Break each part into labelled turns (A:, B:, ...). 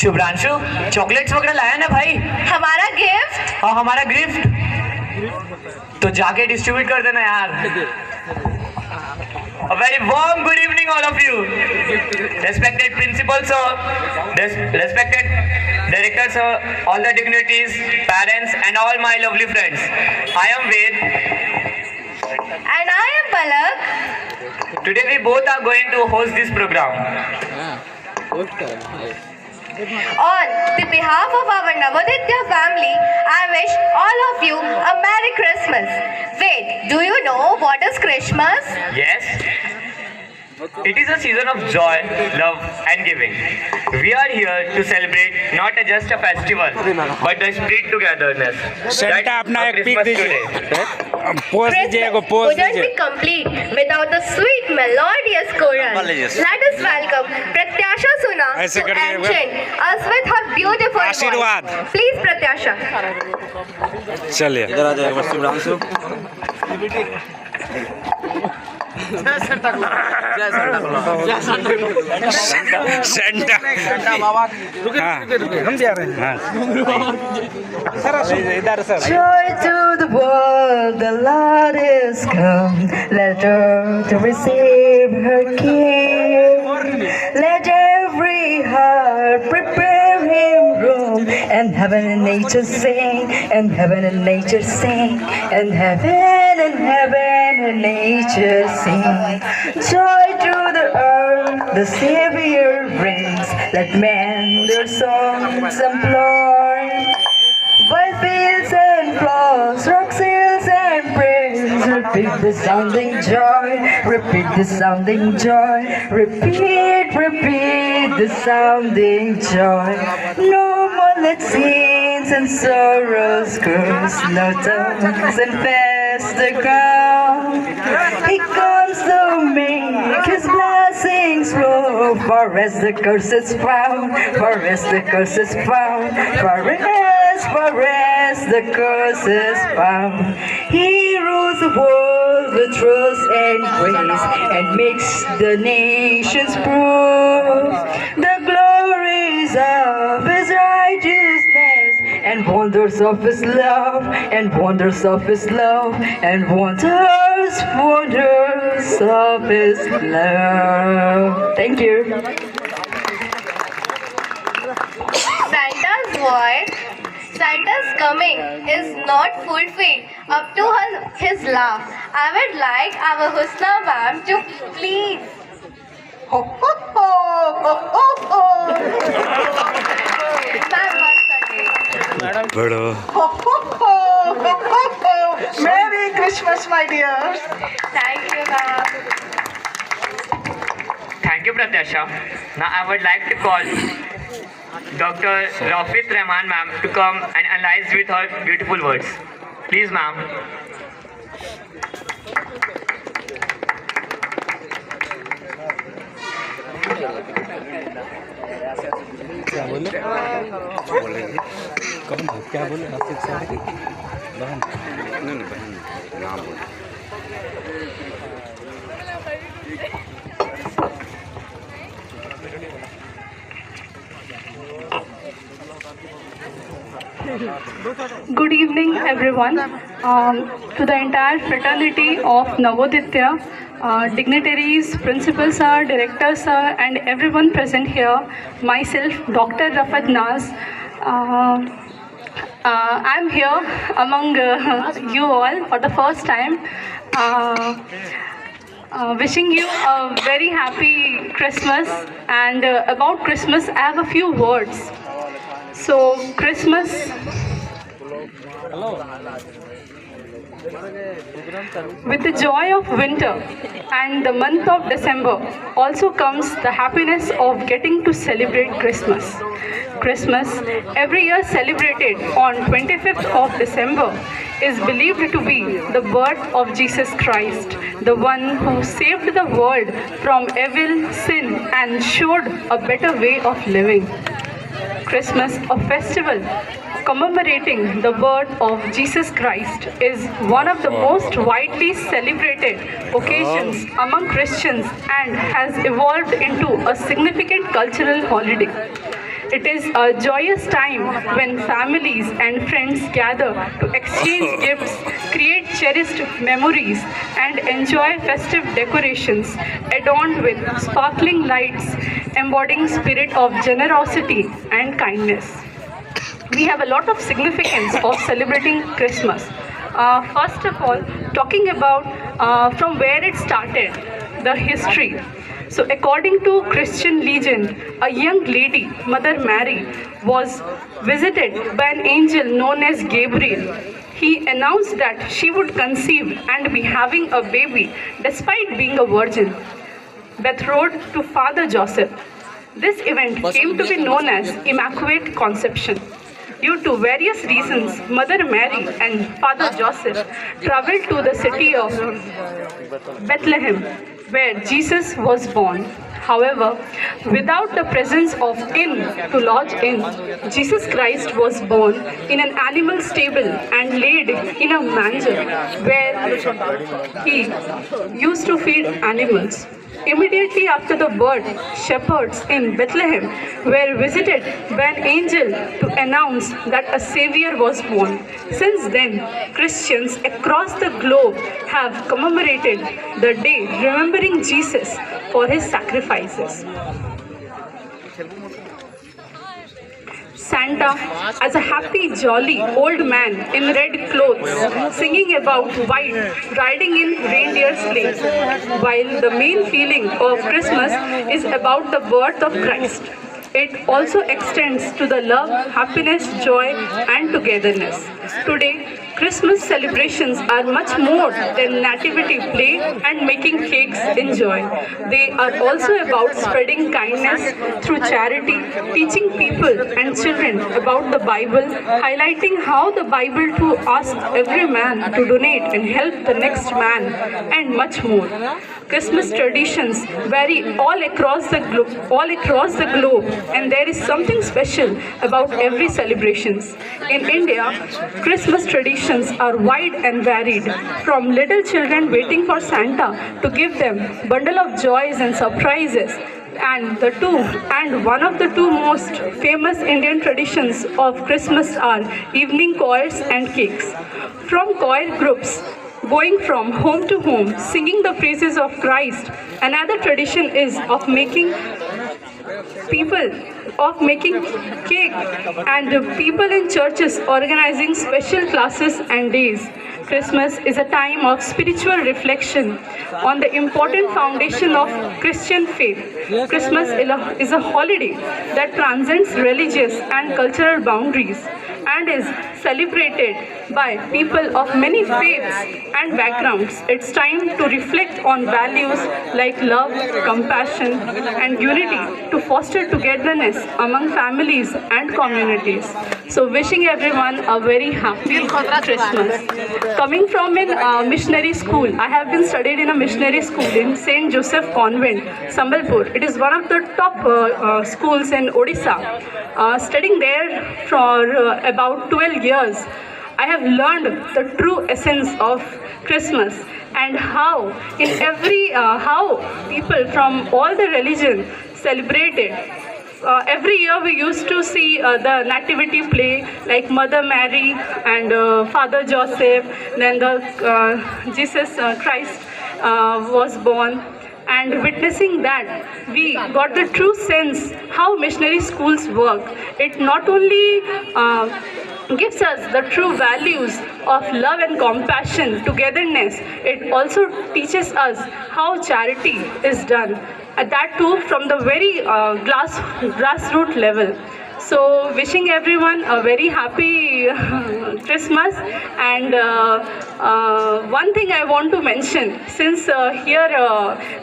A: Shubhranshu, chocolates वगैरह लाया ना भाई?
B: हमारा गिफ्ट?
A: और हमारा गिफ्ट तो जाके डिस्ट्रीब्यूट कर देना यार। A very warm good evening all of you. Respected principals sir, respected directors sir, all the dignitaries, parents and all my lovely friends. I am Ved.
B: And I am Palak.
A: Today we both are going to host this program.
B: On the behalf of our Navoditya family, I wish all of you a Merry Christmas. Wait, do you know what is Christmas?
A: Yes. It is a season of joy, love and giving. We are here to celebrate not just a festival but the spirit togetherness.
C: Santa अपना एक pick दीजिए, pose दीजिए, को pose
B: wouldn't
C: दीजिए।
B: be complete without the sweet melodious chorus. Let us welcome Pratyasha Suna
C: ऐसे
B: to
C: करिए,
B: enchant us with her beautiful
C: आशीर्वाद।
B: voice. Please Pratyasha.
C: चलिए
D: इधर आ जाएगा बस शुभ्रांशु।
C: सेंटा हाँ हम जा रहे हैं हाँ इधर sir
E: Joy to the world, the Lord is come. Let earth receive her King. Let every heart prepare him room. And heaven and nature sing, and heaven and nature sing, and heaven and nature sing. Joy to the earth, the Savior brings. Let men their songs employ. By fields and flowers, rocks, hills and praise, repeat the sounding joy, repeat the sounding joy, repeat the sounding joy. No more let sins and sorrows curse, no tongues infest the ground. He comes to make his blessings flow, for as the curse is found, for as the curse is found, for as the curse is found. He rules the world with trust and grace, and makes the nations prove the glories of his righteousness, and wonders of his love, and wonders of his love, and wonders of his love. Thank you.
B: Santa's voice, Santa's coming is not fulfilled up to his laugh. I would like our Husna ma'am to please. Ho ho ho ho ho ho. Ma'am, once again.
C: बड़ो
E: Ho ho ho ho ho ho. Merry Christmas, my dears.
B: Thank you, ma'am.
A: Thank you Pratyasha. Now I would like to call Dr. Rafit Rahman ma'am to come and analyze with her beautiful words. Please ma'am.
C: कौन क्या बोले Asif sir बहन नहीं बहन नाम बोले
F: Good evening, everyone. To the entire fraternity of Navoditya, dignitaries, principals, sir, directors, sir, and everyone present here, myself, Dr. Rafat Naz. I'm here among you all for the first time. Wishing you a very happy Christmas. And about Christmas, I have a few words. So, Christmas. With the joy of winter and the month of December also comes the happiness of getting to celebrate Christmas. Christmas, every year celebrated on 25th of December, is believed to be the birth of Jesus Christ, the one who saved the world from evil, sin, and showed a better way of living. Christmas, a festival commemorating the birth of Jesus Christ, is one of the most widely celebrated occasions among Christians and has evolved into a significant cultural holiday. It is a joyous time when families and friends gather to exchange gifts, create cherished memories, and enjoy festive decorations adorned with sparkling lights, embodying spirit of generosity and kindness. We have a lot of significance of celebrating Christmas. First of all, talking about from where it started, the history. So, according to Christian legend, a young lady, Mother Mary, was visited by an angel known as Gabriel. He announced that she would conceive and be having a baby despite being a virgin, betrothed to Father Joseph. This event came to be known as Immaculate Conception. Due to various reasons, Mother Mary and Father Joseph traveled to the city of Bethlehem, where Jesus was born. However, without the presence of inn to lodge in, Jesus Christ was born in an animal stable and laid in a manger where he used to feed animals. Immediately after the birth, shepherds in Bethlehem were visited by an angel to announce that a savior was born. Since then, Christians across the globe have commemorated the day remembering Jesus for his sacrifices. Santa, as a happy, jolly old man in red clothes, singing about white, riding in reindeer sleighs, while the main feeling of Christmas is about the birth of Christ. It also extends to the love, happiness, joy, and togetherness. Today, Christmas celebrations are much more than nativity play and making cakes in joy. They are also about spreading kindness through charity, teaching people and children about the Bible, highlighting how the Bible too asks every man to donate and help the next man, and much more. Christmas traditions vary all across the globe, and there is something special about every celebrations. In India, Christmas traditions are wide and varied, from little children waiting for Santa to give them bundle of joys and surprises. And one of the two most famous Indian traditions of Christmas are evening choirs and cakes. From choir groups going from home to home, singing the praises of Christ, another tradition is of making cake, and people in churches organizing special classes and days. Christmas is a time of spiritual reflection on the important foundation of Christian faith. Christmas is a holiday that transcends religious and cultural boundaries and is celebrated by people of many faiths and backgrounds. It's time to reflect on values like love, compassion, and unity to foster togetherness among families and communities. So, wishing everyone a very happy Christmas. Coming from a missionary school, I have been studied in a missionary school in St. Joseph Convent, Sambalpur. It is one of the top schools in Odisha. Studying there for about 12 years, I have learned the true essence of Christmas and how people from all the religions celebrate it. Every year we used to see the nativity play, like Mother Mary and Father Joseph, then the Jesus Christ was born. And witnessing that, we got the true sense how missionary schools work. It not only gives us the true values of love and compassion, togetherness, it also teaches us how charity is done. That too from the very grassroots level. So wishing everyone a very happy Christmas. And one thing I want to mention, since here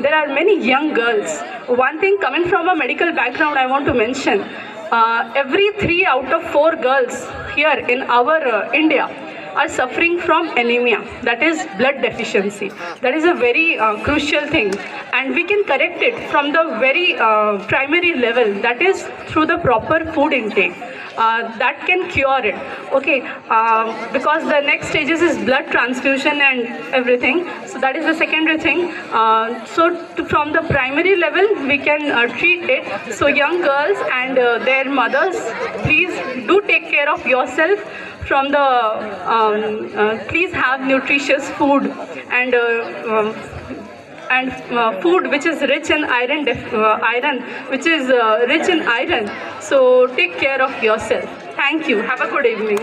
F: there are many young girls, one thing coming from a medical background I want to mention, every 3 out of 4 girls here in our India are suffering from anemia, that is blood deficiency. That is a very crucial thing, and we can correct it from the very primary level, that is through the proper food intake. that can cure it. Okay, because the next stages is blood transfusion and everything. So that is the secondary thing. From the primary level, we can treat it. So young girls and their mothers, please do take care of yourself. From the please have nutritious food and food which is rich in iron, which is rich in iron. So take care of yourself. Thank you. Have a good evening.